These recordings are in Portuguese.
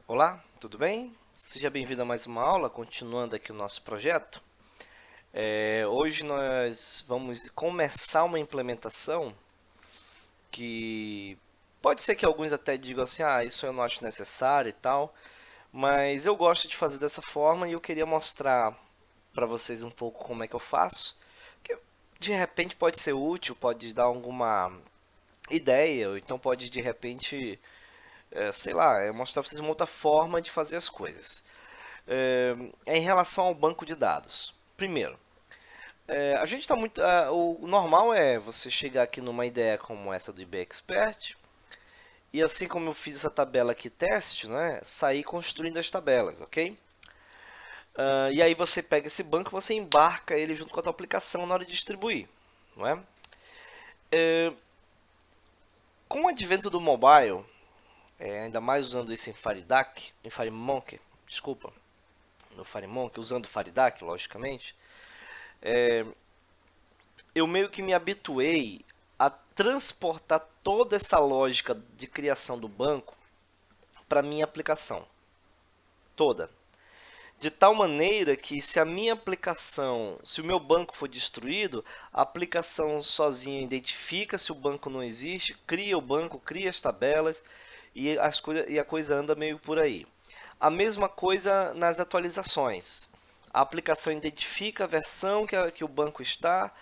Olá, tudo bem? Seja bem-vindo a mais uma aula, continuando aqui o nosso projeto. Hoje nós vamos começar uma implementação que pode ser que alguns até digam assim, isso eu não acho necessário e tal, mas eu gosto de fazer dessa forma e eu queria mostrar para vocês um pouco como é que eu faço, que de repente pode ser útil, pode dar alguma ideia, ou então pode de repente, sei lá, mostrar para vocês uma outra forma de fazer as coisas. Em relação ao banco de dados. Primeiro, a gente está muito. O normal é você chegar aqui numa ideia como essa do IB Expert e assim como eu fiz essa tabela aqui teste, né, sair construindo as tabelas, ok? E aí você pega esse banco, e você embarca ele junto com a tua aplicação na hora de distribuir, não é? Com o advento do mobile, ainda mais usando isso em FireDAC, em FireMonkey, desculpa, no FireMonkey, usando FireDAC, logicamente, eu meio que me habituei a transportar toda essa lógica de criação do banco para minha aplicação toda. De tal maneira que se a minha aplicação, se o meu banco for destruído, a aplicação sozinha identifica se o banco não existe, cria o banco, cria as tabelas e a coisa anda meio por aí. A mesma coisa nas atualizações. A aplicação identifica a versão que o banco está,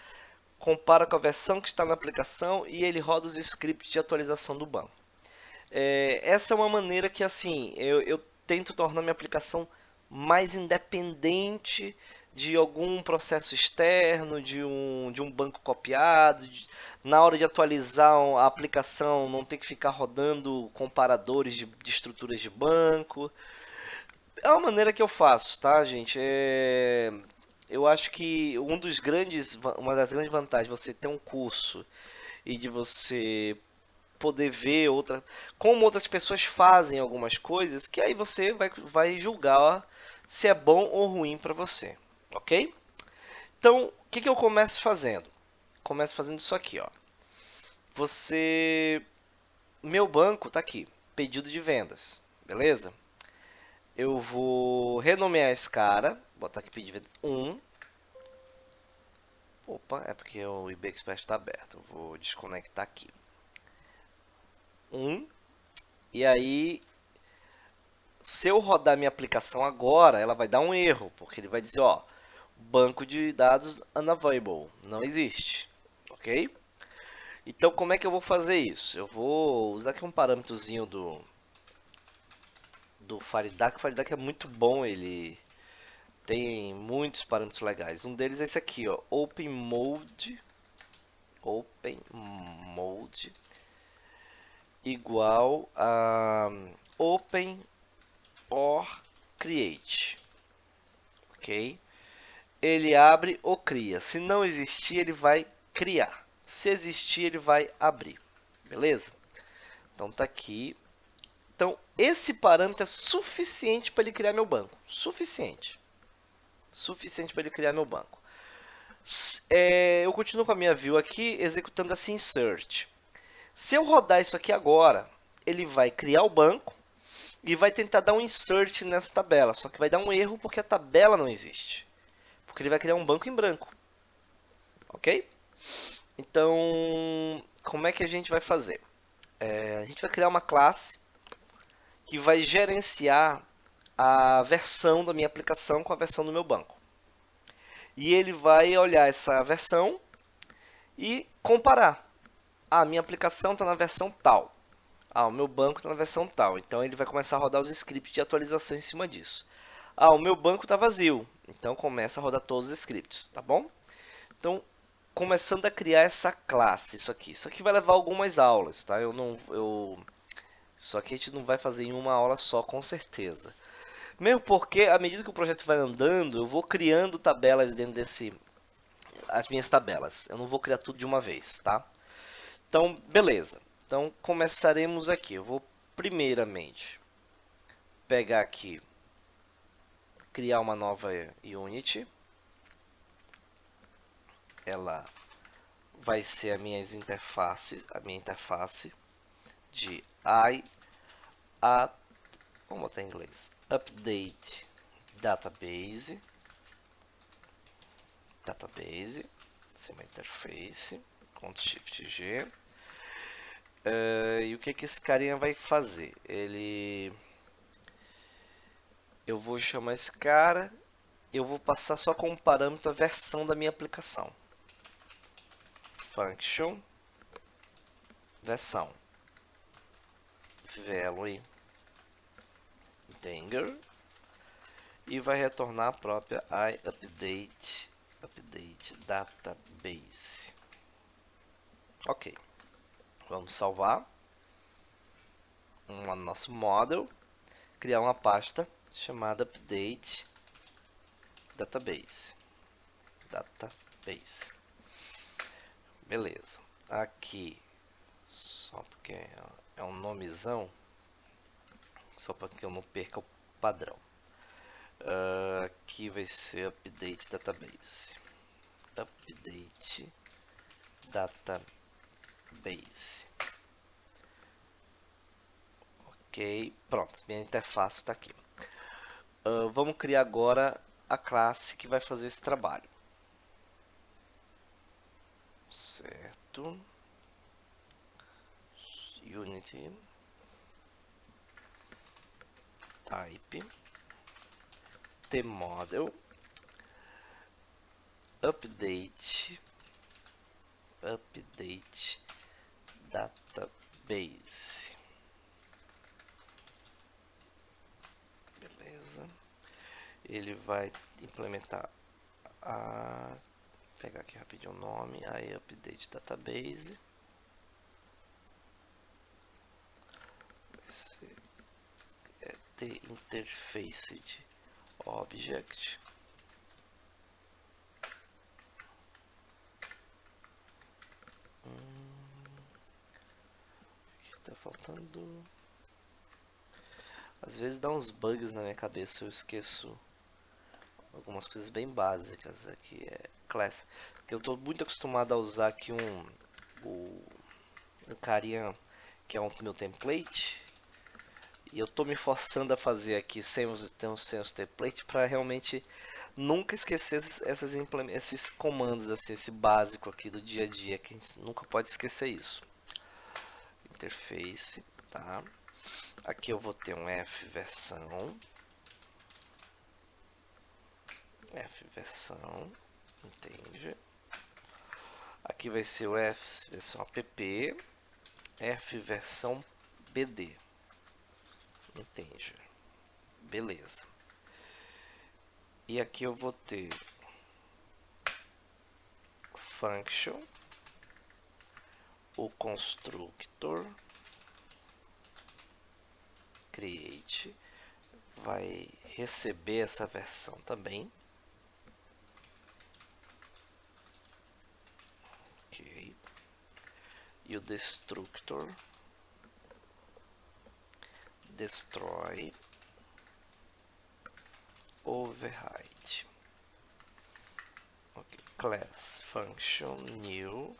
compara com a versão que está na aplicação e ele roda os scripts de atualização do banco. Essa é uma maneira que assim eu tento tornar minha aplicação mais independente de algum processo externo, de um banco copiado, na hora de atualizar a aplicação não ter que ficar rodando comparadores de estruturas de banco. É uma maneira que eu faço, tá, gente? Eu acho que uma das grandes vantagens de você ter um curso e de você poder ver como outras pessoas fazem algumas coisas, que aí você vai julgar se é bom ou ruim para você, ok? Então, o que eu começo fazendo? Começo fazendo isso aqui, ó. Meu banco tá aqui, pedido de vendas, beleza? Eu vou renomear esse cara, botar aqui pedido de vendas 1. Opa, é porque o IB Expert está aberto. Eu vou desconectar aqui. 1. E aí, se eu rodar minha aplicação agora, ela vai dar um erro, porque ele vai dizer, ó, banco de dados unavailable, não existe, ok? Então, como é que eu vou fazer isso? Eu vou usar aqui um parâmetrozinho do FireDAC. O FireDAC é muito bom, ele tem muitos parâmetros legais. Um deles é esse aqui, ó, Open Mode igual a Open or Create, ok? Ele abre ou cria. Se não existir, ele vai criar. Se existir, ele vai abrir. Beleza? Então tá aqui. Então esse parâmetro é suficiente para ele criar meu banco. Suficiente. Suficiente para ele criar meu banco. Eu continuo com a minha view aqui, executando essa insert. Se eu rodar isso aqui agora, ele vai criar o banco e vai tentar dar um insert nessa tabela. Só que vai dar um erro porque a tabela não existe. Porque ele vai criar um banco em branco. Ok? Então, como é que a gente vai fazer? A gente vai criar uma classe que vai gerenciar a versão da minha aplicação com a versão do meu banco. E ele vai olhar essa versão e comparar. Minha aplicação está na versão tal. O meu banco está na versão tal. Então ele vai começar a rodar os scripts de atualização em cima disso. O meu banco está vazio. Então começa a rodar todos os scripts, tá bom? Então, começando a criar essa classe, isso aqui. Isso aqui vai levar algumas aulas, tá? Isso aqui a gente não vai fazer em uma aula só, com certeza. Mesmo porque, à medida que o projeto vai andando, eu vou criando tabelas dentro as minhas tabelas. Eu não vou criar tudo de uma vez, tá? Então, beleza. Então, começaremos aqui. Eu vou, primeiramente, pegar aqui, criar uma nova Unity. Ela vai ser a minha interface de I, A, vamos botar em inglês, update database, sim, uma interface, Ctrl Shift G. E o que esse carinha vai fazer? Eu vou chamar esse cara, eu vou passar só como parâmetro a versão da minha aplicação. Function, versão, value, integer, e vai retornar a própria iUpdate database. Ok, vamos salvar um nosso model, criar uma pasta chamada update database. Beleza. Aqui, só porque é um nomezão, só para que eu não perca o padrão. Aqui vai ser update database. Update database. Ok, pronto, minha interface está aqui. Vamos criar agora a classe que vai fazer esse trabalho. Certo. Unity. Type. Tmodel. Update database. Beleza. Ele vai implementar pegar aqui rapidinho o nome, aí update database. Vai ser the interfaced object. Aqui tá faltando. Às vezes dá uns bugs na minha cabeça, eu esqueço algumas coisas bem básicas. Aqui é class, porque eu estou muito acostumado a usar aqui um carinha que é um meu template, e eu estou me forçando a fazer aqui sem os templates para realmente nunca esquecer esses comandos, assim, esse básico aqui do dia a dia, que a gente nunca pode esquecer isso. Interface, tá? Aqui eu vou ter um F versão, entende? Aqui vai ser o F versão app, F versão BD, entende? Beleza. E aqui eu vou ter function, o constructor create vai receber essa versão também. Ok. E o destructor destroy override. Okay. Class function new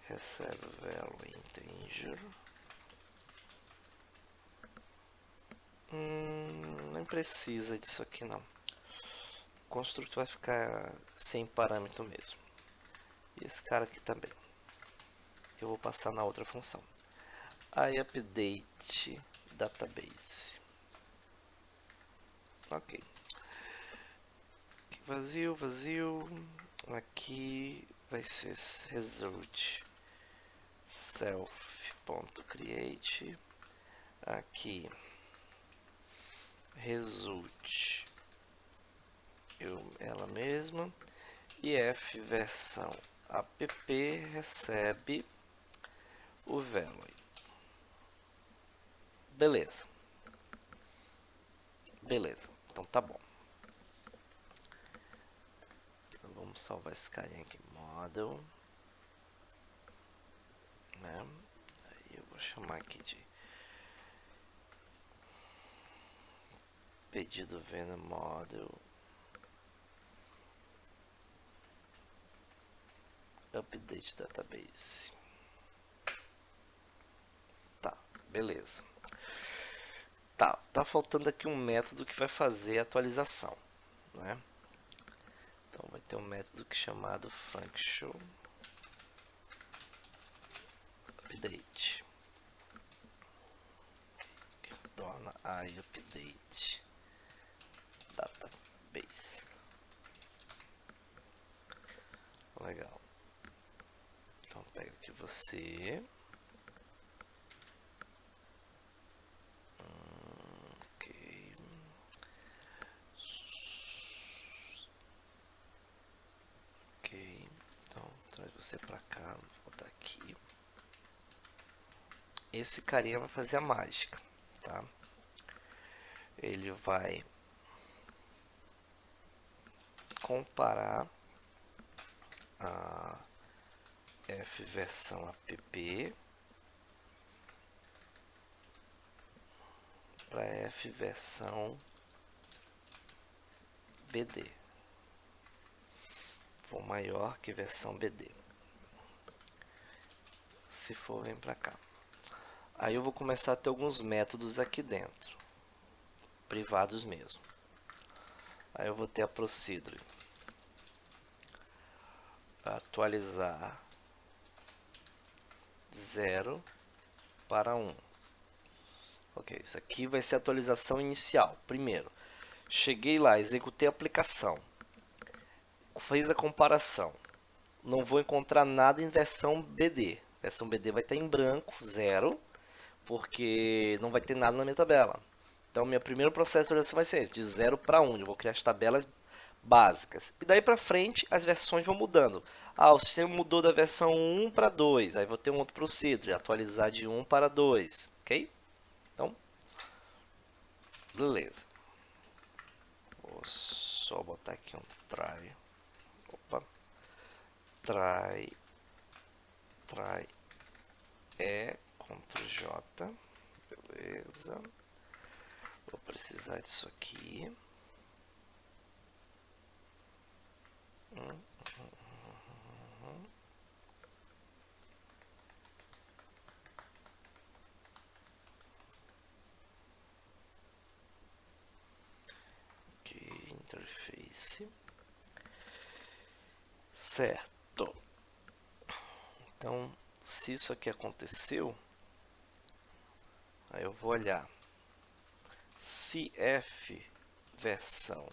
recebe value integer. Nem precisa disso aqui não. O constructor vai ficar sem parâmetro mesmo. E esse cara aqui também. Eu vou passar na outra função. iUpdate database. Ok. Aqui vazio. Aqui vai ser result self.create. Aqui result ela mesma. E F versão app recebe o value. Beleza. Então tá bom. Então, vamos salvar esse carinha aqui, model, né? Aí eu vou chamar aqui de pedido venda model update database. Tá, beleza. Tá faltando aqui um método que vai fazer a atualização, né? Então vai ter um método que é chamado function update, que retorna iUpdate database. Legal. Então pega aqui você. Ok. Ok. Então traz você pra cá. Vou botar aqui. Esse carinha vai fazer a mágica, tá? Ele vai comparar a F versão app para F versão BD, for maior que versão BD. Se for, vem para cá. Aí eu vou começar a ter alguns métodos aqui dentro, privados mesmo. Aí eu vou ter a procedure atualizar 0 para 1. Ok, isso aqui vai ser a atualização inicial. Primeiro, cheguei lá, executei a aplicação, fez a comparação. Não vou encontrar nada em versão BD. Versão BD vai estar em branco, 0, porque não vai ter nada na minha tabela. Então, meu primeiro processo de atualização vai ser esse, de 0 para 1. Eu vou criar as tabelas básicas. E daí para frente, as versões vão mudando. O sistema mudou da versão 1 para 2. Aí vou ter um outro procedure, atualizar de 1 para 2. Ok? Então, beleza. Vou só botar aqui um try. Opa. Try Ctrl J. Beleza. Vou precisar disso aqui. Ok, interface. Certo. Então, se isso aqui aconteceu, aí eu vou olhar. Se F versão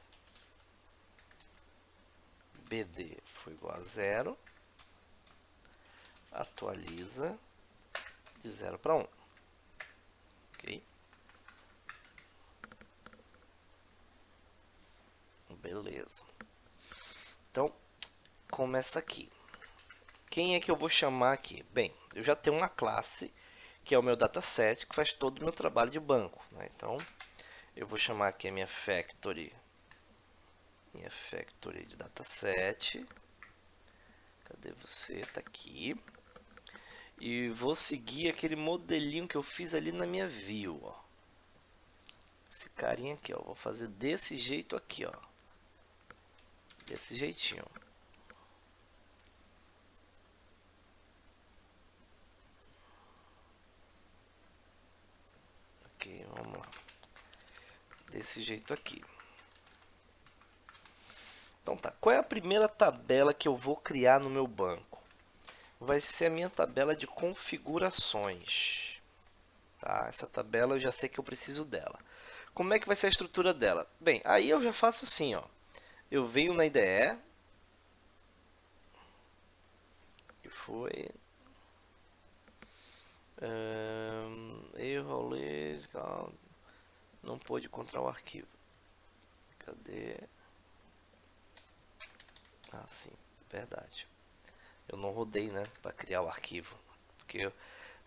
BD for igual a 0, atualiza de 0 para 1. Ok? Beleza. Então, começa aqui. Quem é que eu vou chamar aqui? Bem, eu já tenho uma classe, que é o meu dataset, que faz todo o meu trabalho de banco, né? Então, eu vou chamar aqui a minha factory de dataset. Cadê você? Tá aqui. E vou seguir aquele modelinho que eu fiz ali na minha view, ó. Esse carinha aqui, ó. Vou fazer desse jeito aqui, ó. Desse jeitinho. Ok, vamos lá. Desse jeito aqui. Então tá, qual é a primeira tabela que eu vou criar no meu banco? Vai ser a minha tabela de configurações. Tá? Essa tabela eu já sei que eu preciso dela. Como é que vai ser a estrutura dela? Bem, aí eu já faço assim, ó. Eu venho na IDE, que foi erro, não pôde encontrar o arquivo. Cadê? Ah, sim, verdade. Eu não rodei, né, para criar o arquivo, porque eu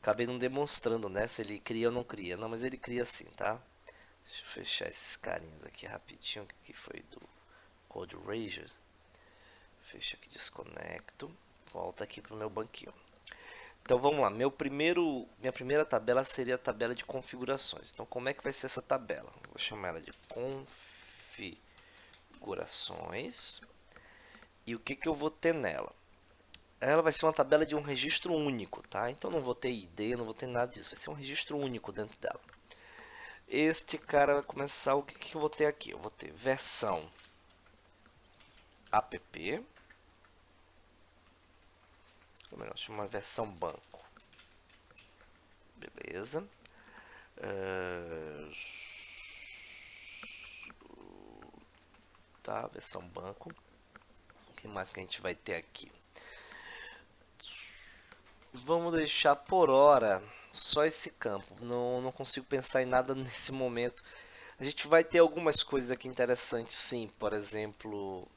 acabei não demonstrando, né, se ele cria ou não cria. Não, mas ele cria sim, tá? Deixa eu fechar esses carinhas aqui rapidinho, que foi do Code Rager. Fecha aqui, desconecto. Volta aqui pro meu banquinho. Então vamos lá, minha primeira tabela seria a tabela de configurações. Então como é que vai ser essa tabela? Vou chamar ela de configurações. E o que que eu vou ter nela? Ela vai ser uma tabela de um registro único, tá? Então não vou ter ID, não vou ter nada disso. Vai ser um registro único dentro dela. Este cara vai começar. O que, que eu vou ter aqui? Eu vou ter versão app, ou melhor, chama versão banco. Beleza. Uh, tá, versão banco. O que mais que a gente vai ter aqui? Vamos deixar por hora só esse campo. Não consigo pensar em nada nesse momento. A gente vai ter algumas coisas aqui interessantes, sim. Por exemplo,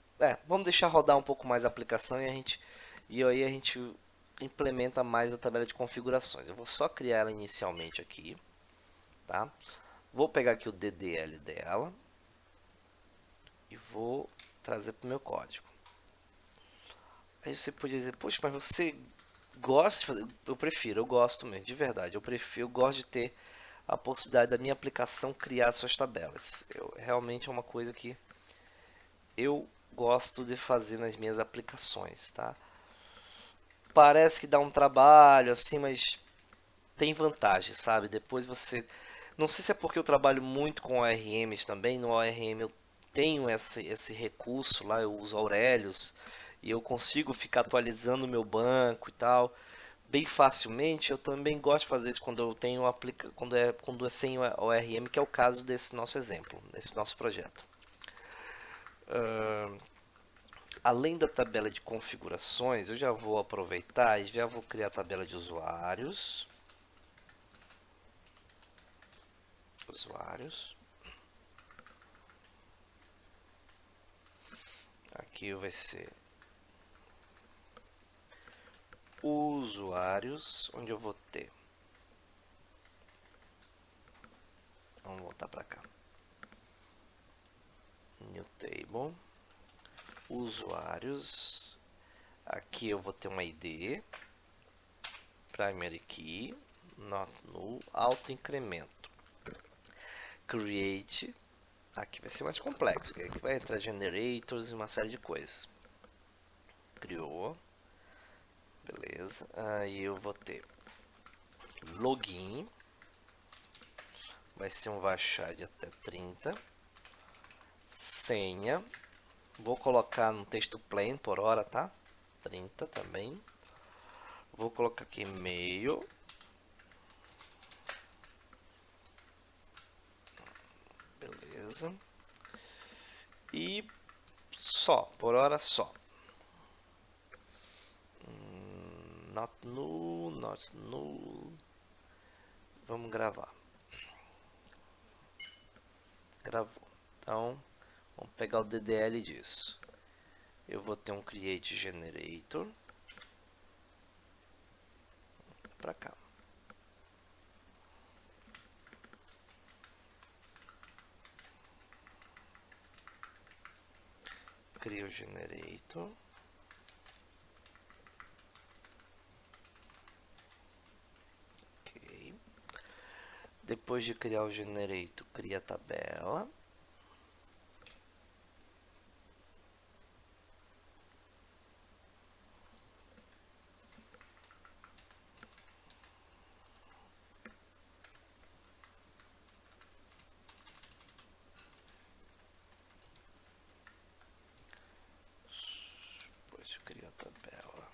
vamos deixar rodar um pouco mais a aplicação e aí a gente implementa mais a tabela de configurações. Eu vou só criar ela inicialmente aqui, tá? Vou pegar aqui o DDL dela e vou trazer para o meu código. Aí você podia dizer, poxa, mas você gosta de fazer? Eu prefiro, eu gosto mesmo, de verdade. Eu gosto de ter a possibilidade da minha aplicação criar suas tabelas. Realmente é uma coisa que eu gosto de fazer nas minhas aplicações, tá? Parece que dá um trabalho assim, mas tem vantagem, sabe? Depois você, não sei se é porque eu trabalho muito com ORMs também. No ORM eu tenho esse recurso lá, eu uso Aurelius e eu consigo ficar atualizando o meu banco e tal bem facilmente. Eu também gosto de fazer isso quando eu tenho quando é sem ORM, que é o caso desse nosso exemplo, desse nosso projeto. Além da tabela de configurações, eu já vou aproveitar e já vou criar a tabela de usuários. Usuários. Aqui vai ser usuários, onde eu vou ter. Vamos voltar para cá. New table. Usuários. Aqui eu vou ter um ID. Primary key. Not null. Auto incremento. Create. Aqui vai ser mais complexo. Aqui vai entrar generators e uma série de coisas. Criou. Beleza. Aí eu vou ter login. Vai ser um vachar de até 30. Senha. Vou colocar no texto plain por hora, tá? 30 também. Vou colocar aqui e-mail. Beleza. E só, por hora só. Not null, not null. Vamos gravar. Gravou. Então, vamos pegar o DDL disso. Eu vou ter um create generator. Pra cá. Crio generator. Ok. Depois de criar o generator, cria a tabela. Depois de criar a tabela.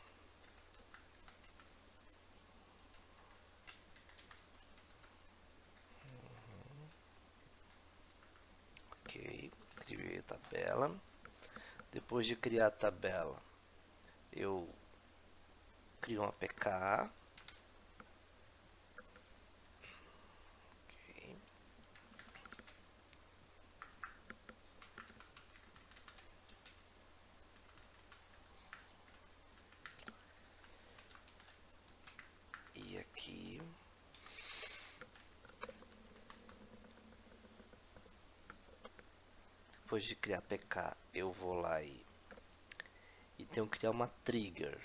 Ok. Criei a tabela. Depois de criar a tabela, eu crio uma APK. Ok. E aqui depois de criar APK, eu vou lá e tenho que criar uma trigger.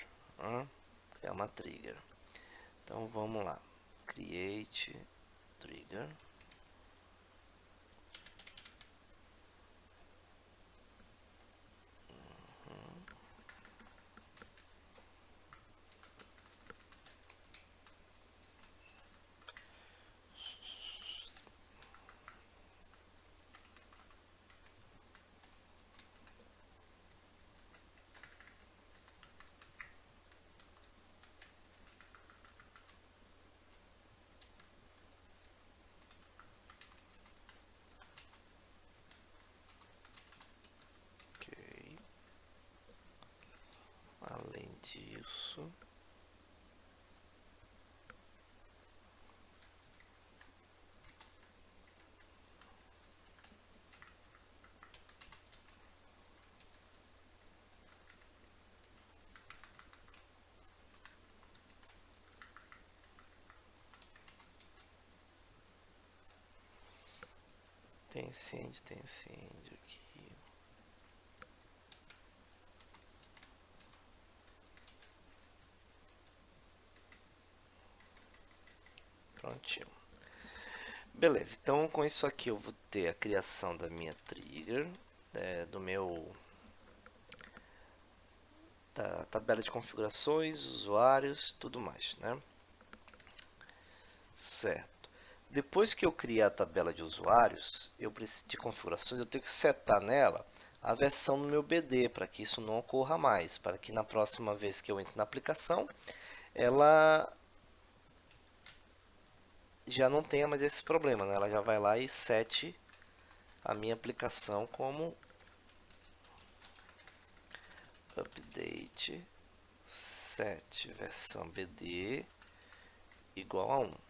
Criar uma trigger. Então vamos lá. Create trigger. disso. Tem incêndio aqui. Prontinho. Beleza, então com isso aqui eu vou ter a criação da minha trigger, do meu da tabela de configurações, usuários, tudo mais, né? Certo. Depois que eu criar a tabela de usuários, eu preciso de configurações, eu tenho que setar nela a versão do meu BD para que isso não ocorra mais, para que na próxima vez que eu entre na aplicação, ela já não tenha mais esse problema, né? Ela já vai lá e sete a minha aplicação como update set versão BD igual a 1.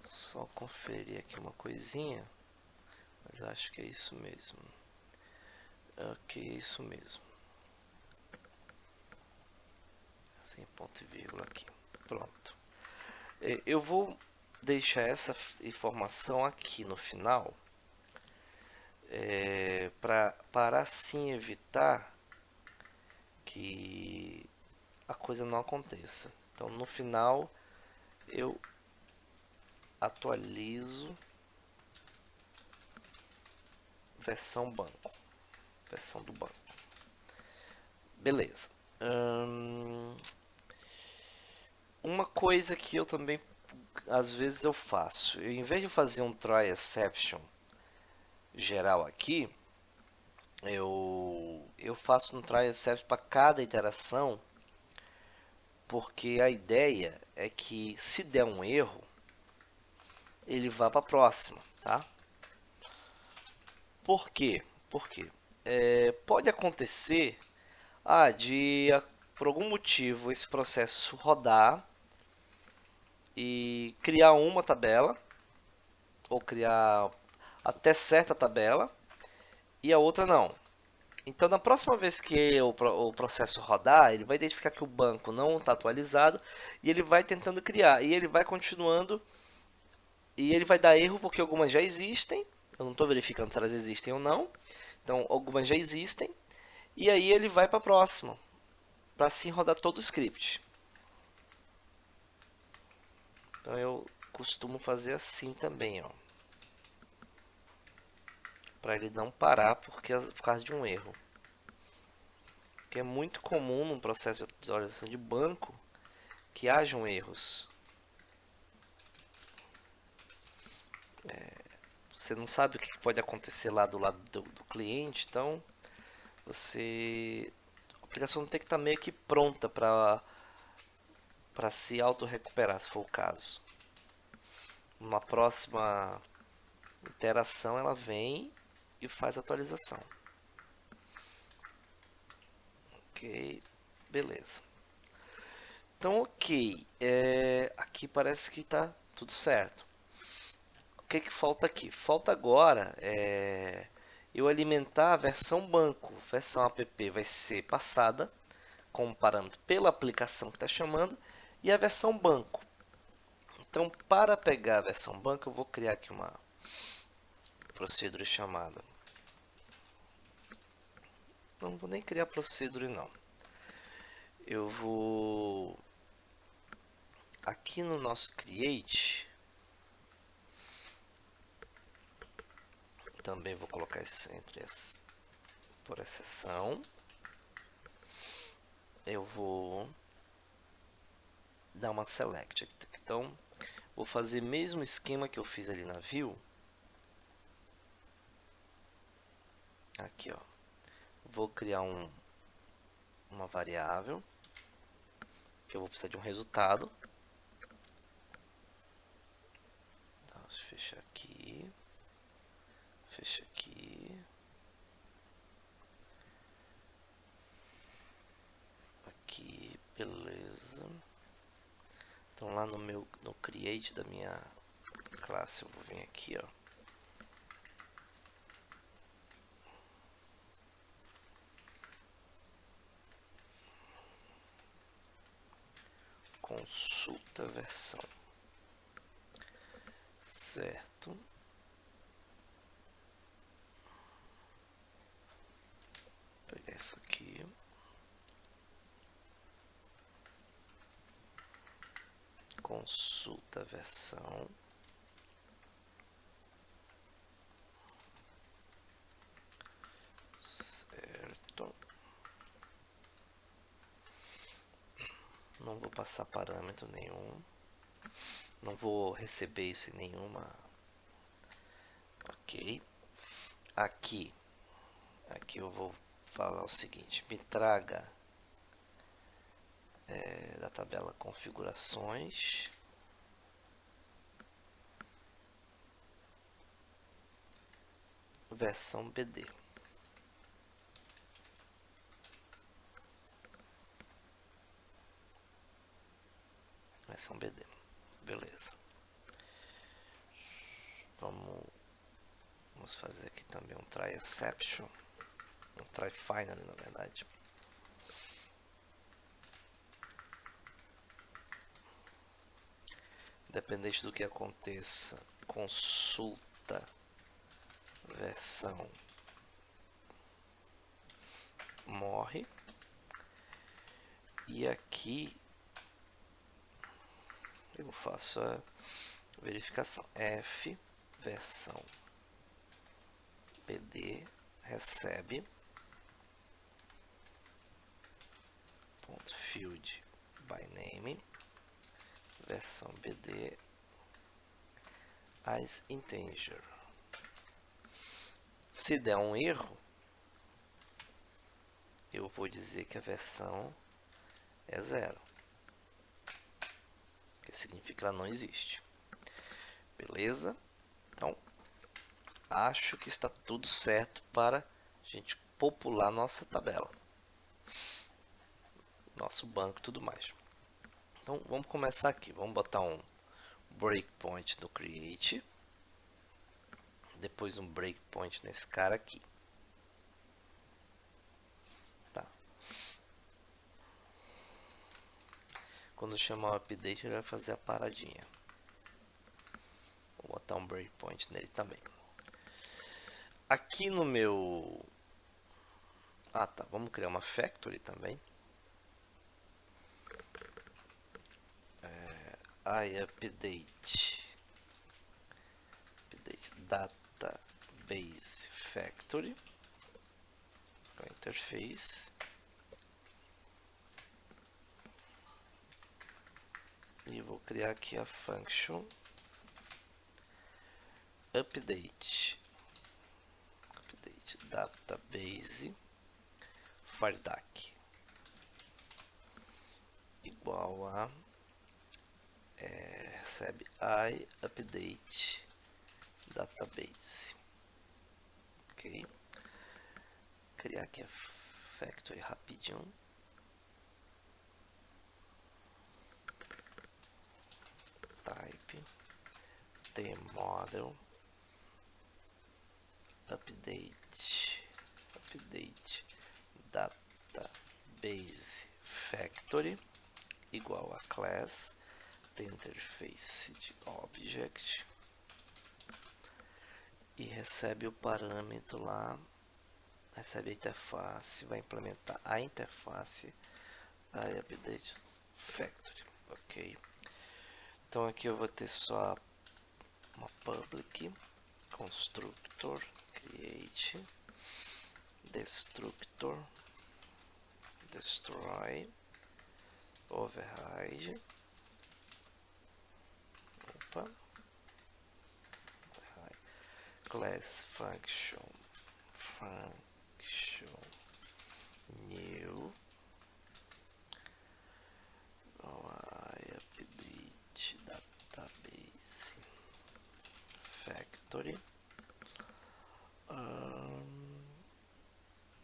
Só conferir aqui uma coisinha, mas acho que é isso mesmo. Ok, é isso mesmo. Sem ponto e vírgula aqui. Pronto. Eu vou deixar essa informação aqui no final, para assim evitar que a coisa não aconteça. Então no final eu atualizo versão banco, versão do banco. Beleza. Uma coisa que eu também às vezes eu faço, em vez de fazer um try exception geral aqui, eu faço um try exception para cada iteração, porque a ideia é que se der um erro, ele vá para a próxima, tá? Por quê? Porque pode acontecer por algum motivo esse processo rodar e criar uma tabela ou criar até certa tabela e a outra não. Então, na próxima vez que o processo rodar, ele vai identificar que o banco não está atualizado e ele vai tentando criar. E ele vai continuando e ele vai dar erro porque algumas já existem. Eu não estou verificando se elas existem ou não. Então, algumas já existem. E aí ele vai para a próxima, para assim rodar todo o script. Então, eu costumo fazer assim também, ó, para ele não parar por causa de um erro. Que é muito comum num processo de atualização de banco que hajam erros. Você não sabe o que pode acontecer lá do lado do cliente, então a aplicação tem que estar meio que pronta para se auto-recuperar, se for o caso. Numa próxima interação, ela vem e faz a atualização. Ok, beleza. Então, ok, aqui parece que está tudo certo. O que falta aqui? Falta agora eu alimentar a versão banco. A versão app vai ser passada como parâmetro pela aplicação que está chamando e a versão banco. Então, para pegar a versão banco, eu vou criar aqui uma procedure chamada. Não vou nem criar procedure não. Eu vou aqui no nosso create, também vou colocar isso por exceção. Eu vou dar uma select. Então, vou fazer mesmo esquema que eu fiz ali na view. Aqui, ó. Vou criar uma variável que eu vou precisar de um resultado. Tá, Posso fechar aqui. Fecha aqui. Aqui, beleza. Então lá no create da minha classe eu vou vir aqui, ó. Consulta versão. Certo. Vou pegar isso aqui. Consulta versão. Certo. Não vou passar parâmetro nenhum. Não vou receber isso em nenhuma. Ok. Aqui eu vou falar o seguinte: me traga da tabela configurações versão BD. Versão BD. Beleza. Vamos fazer aqui também um try exception. Um try finally, na verdade. Independente do que aconteça, consulta versão morre. E aqui eu faço a verificação. F versão BD recebe ponto field by name versão BD as integer. Se der um erro, eu vou dizer que a versão é 0, que significa que ela não existe. Beleza? Então, acho que está tudo certo para a gente popular nossa tabela, nosso banco e tudo mais. Então, vamos começar aqui. Vamos botar um breakpoint no create, depois um breakpoint nesse cara aqui. Tá. Quando chamar o update, ele vai fazer a paradinha. Vou botar um breakpoint nele também. Aqui no meu... Ah, tá. Vamos criar uma factory também. iUpdate database factory com interface e vou criar aqui a function update database fardac igual a recebe iUpdate database. Ok, criar aqui a factory rapidinho. Type tmodel update database factory igual a class tem interface de object e recebe o parâmetro lá, recebe a interface, vai implementar a interface iUpdate factory. Ok, então aqui eu vou ter só uma public constructor create destructor destroy override class function new iUpdate database factory.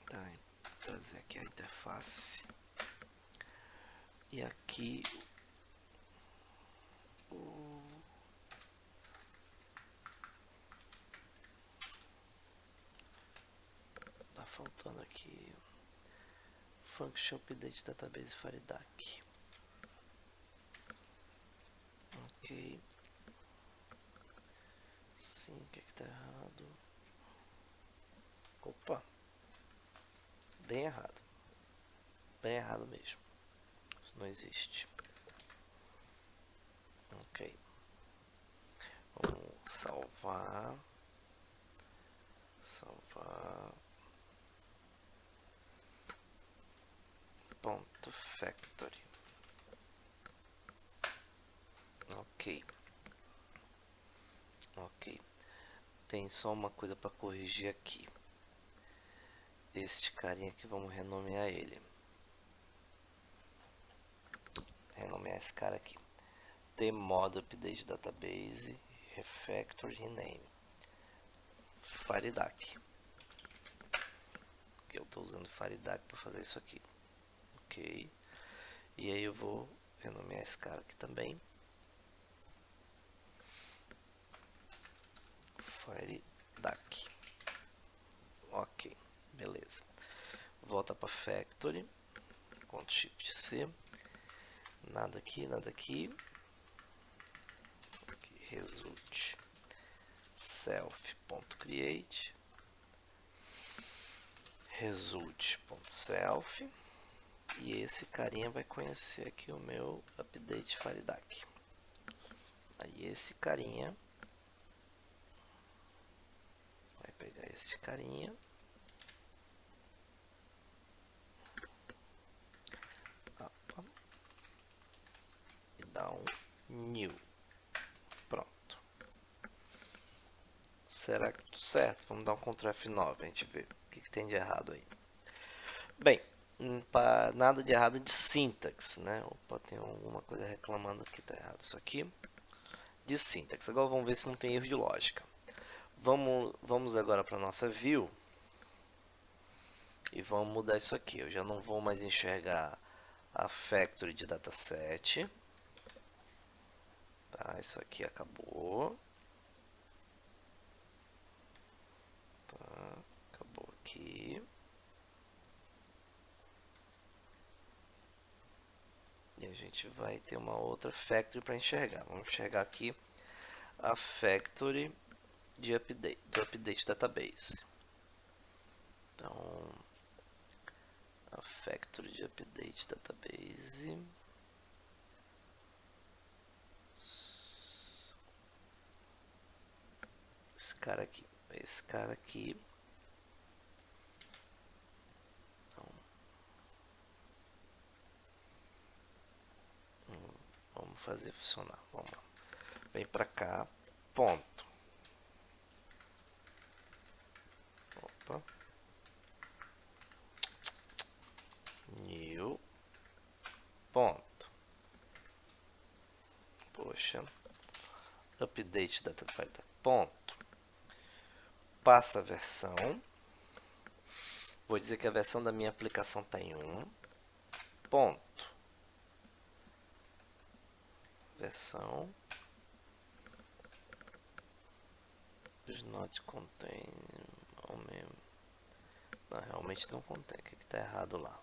Tá, trazer aqui a interface. E aqui tá faltando aqui function update database Faridac. Ok. Sim, o que tá errado? Opa! Bem errado. Bem errado mesmo. Isso não existe. Ok. Vamos salvar. Salvar. Ponto factory. Ok. Ok. Tem só uma coisa para corrigir aqui. Este carinha aqui, vamos renomear ele. Renomear esse cara aqui. Tmod update database refactor rename Faridac. Que eu estou usando Faridac para fazer isso aqui. Ok. E aí eu vou renomear esse cara aqui também. Faridac. Ok, beleza. Volta para factory. Ctrl Shift C. Nada aqui, nada aqui. Result self.create. Result.self. E esse carinha vai conhecer aqui o meu update Faridac. Aí esse carinha vai pegar esse carinha. Opa, e dar um new. Pronto. Será que tudo certo? Vamos dar um Ctrl F9 a gente ver o que tem de errado aí. Bem, nada de errado de sintaxe, né? Opa, tem alguma coisa reclamando que tá errado isso aqui. De sintaxe. Agora vamos ver se não tem erro de lógica. Vamos agora para nossa view e vamos mudar isso aqui. Eu já não vou mais enxergar a factory de dataset. Tá, isso aqui acabou. Tá, acabou aqui. E a gente vai ter uma outra factory para enxergar. Vamos enxergar aqui a factory de update, do update database. Então, a factory de update database. Esse cara aqui. Esse cara aqui. Então, vamos fazer funcionar. Vamos lá. Vem pra cá. Ponto. Opa. New. Ponto. Poxa. Update database. Ponto. Passa a versão. Vou dizer que a versão da minha aplicação está em 1. Ponto. Versão. Does not contain. Não, realmente não contém. O que está errado lá?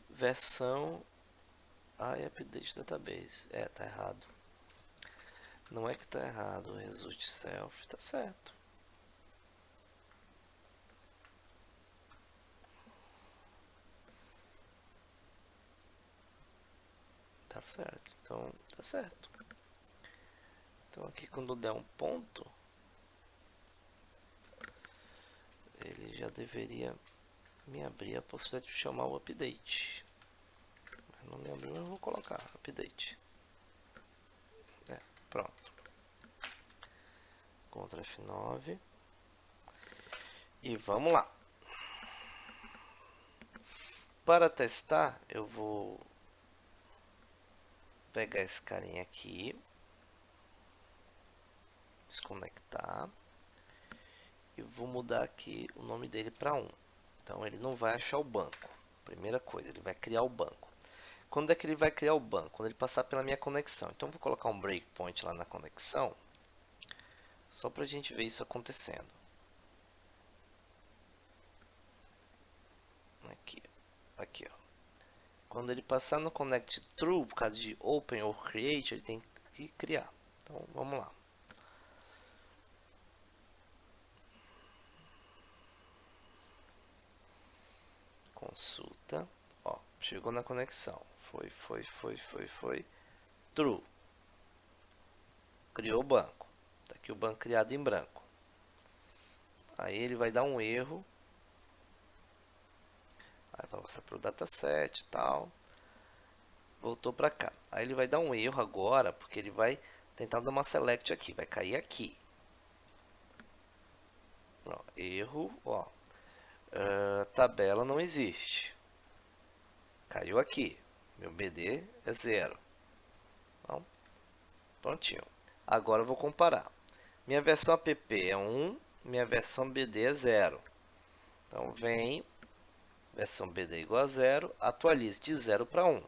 Versão. Update database. Tá errado. Não é que tá errado. Result self. Tá certo. Tá certo. Então, tá certo. Então aqui quando der um ponto, ele já deveria me abrir a possibilidade de chamar o update. Mas não me abriu, eu vou colocar update. Pronto. Ctrl F9. E vamos lá. para testar, eu vou pegar esse carinha aqui, desconectar e vou mudar aqui o nome dele para 1. Então ele não vai achar o banco. Primeira coisa, ele vai criar o banco. Quando é que ele vai criar o banco? Quando ele passar pela minha conexão. Então eu vou colocar um breakpoint lá na conexão, só para a gente ver isso acontecendo. Aqui, ó. Quando ele passar no connect true, por causa de open ou create, ele tem que criar. Então vamos lá. Consulta. Ó, chegou na conexão. Foi. True. Criou o banco. Tá aqui o banco criado em branco. Aí ele vai dar um erro. Aí vai passar para o dataset e tal. Voltou para cá. Aí ele vai dar um erro agora, porque ele vai tentar dar uma select aqui. Vai cair aqui. Ó, erro, ó. Tabela não existe. Caiu aqui. Meu BD é 0. Então, prontinho. Agora eu vou comparar. Minha versão app é 1, minha versão BD é 0. Então vem, versão BD igual a 0, atualize de 0 para 1.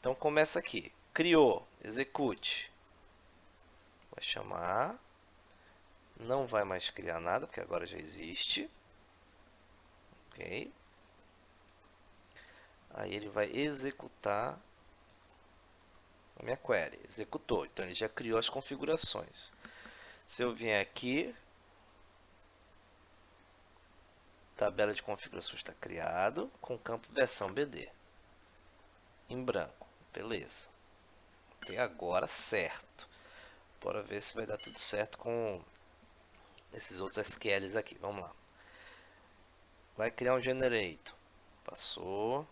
Então começa aqui. Criou, execute. Vai chamar. Não vai mais criar nada, porque agora já existe. Ok. Aí ele vai executar a minha query. Executou. Então ele já criou as configurações. Se eu vier aqui, tabela de configurações está criado com campo versão BD em branco. Beleza. Até agora certo. Bora ver se vai dar tudo certo com esses outros SQLs aqui. Vamos lá. Vai criar um generator. Passou.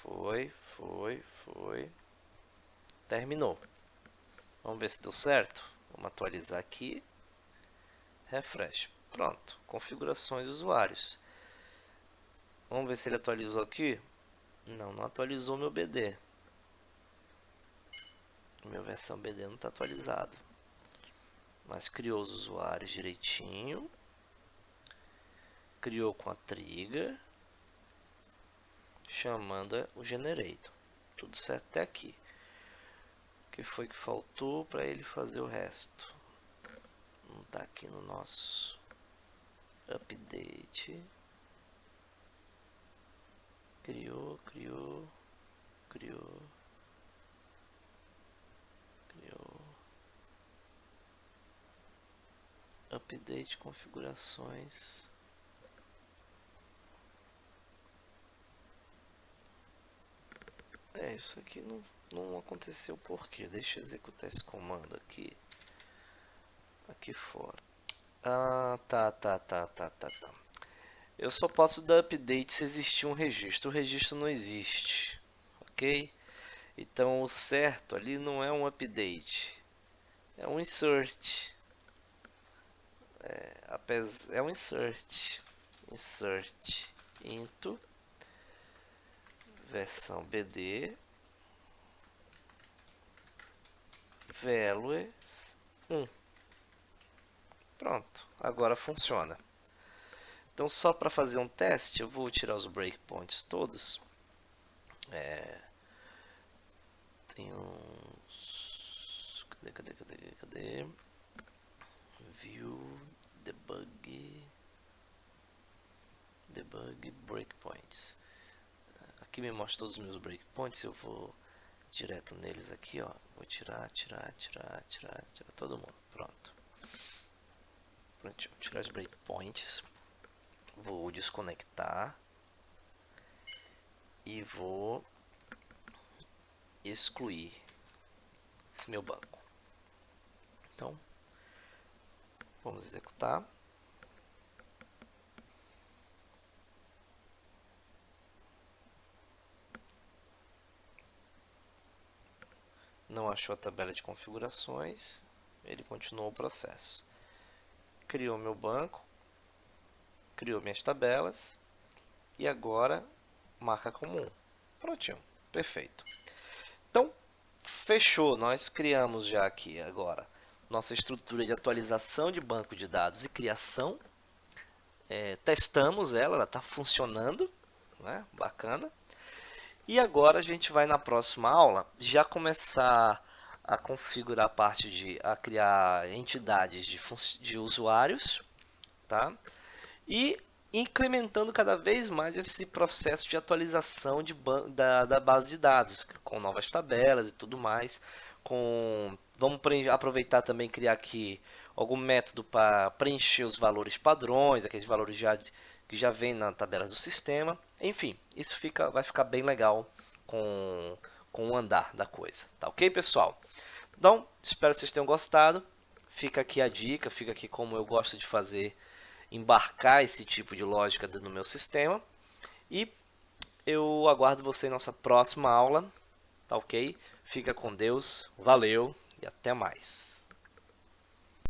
Foi. Terminou. Vamos ver se deu certo. Vamos atualizar aqui. Refresh. Pronto. Configurações usuários. Vamos ver se ele atualizou aqui. Não atualizou meu BD. Minha versão BD não está atualizado. Mas criou os usuários direitinho. Criou com a trigger. Chamando o generator. Tudo certo até aqui. O que foi que faltou para ele fazer o resto? Não está aqui no nosso update. Criou. Update configurações. Isso aqui não aconteceu por quê? Deixa eu executar esse comando aqui. Aqui fora. Ah, tá. Eu só posso dar update se existir um registro. O registro não existe. Ok? Então o certo ali não é um update. É um insert. É um insert. Insert into versão BD values 1. Pronto, agora funciona. Então só para fazer um teste, eu vou tirar os breakpoints todos. Tem uns... Cadê? View, debug breakpoints. Aqui me mostra todos os meus breakpoints, eu vou direto neles aqui, ó. Vou tirar todo mundo. Pronto. Pronto, vou tirar os breakpoints. Vou desconectar. E vou excluir esse meu banco. Então, vamos executar. Não achou a tabela de configurações. Ele continuou o processo. Criou meu banco. Criou minhas tabelas. e agora marca comum. Prontinho, perfeito. Então, fechou. Nós criamos já aqui agora nossa estrutura de atualização de banco de dados e criação. Testamos ela está funcionando, né? Bacana. E agora a gente vai na próxima aula já começar a configurar a parte de criar entidades de usuários, tá? E incrementando cada vez mais esse processo de atualização da base de dados, com novas tabelas e tudo mais. Vamos aproveitar também criar aqui algum método para preencher os valores padrões, aqueles valores que já vem na tabela do sistema. Enfim, isso vai ficar bem legal com o andar da coisa. Tá ok, pessoal? Então, espero que vocês tenham gostado. Fica aqui a dica, fica aqui como eu gosto de fazer, embarcar esse tipo de lógica no meu sistema. E eu aguardo você em nossa próxima aula, tá ok? Fica com Deus, valeu e até mais.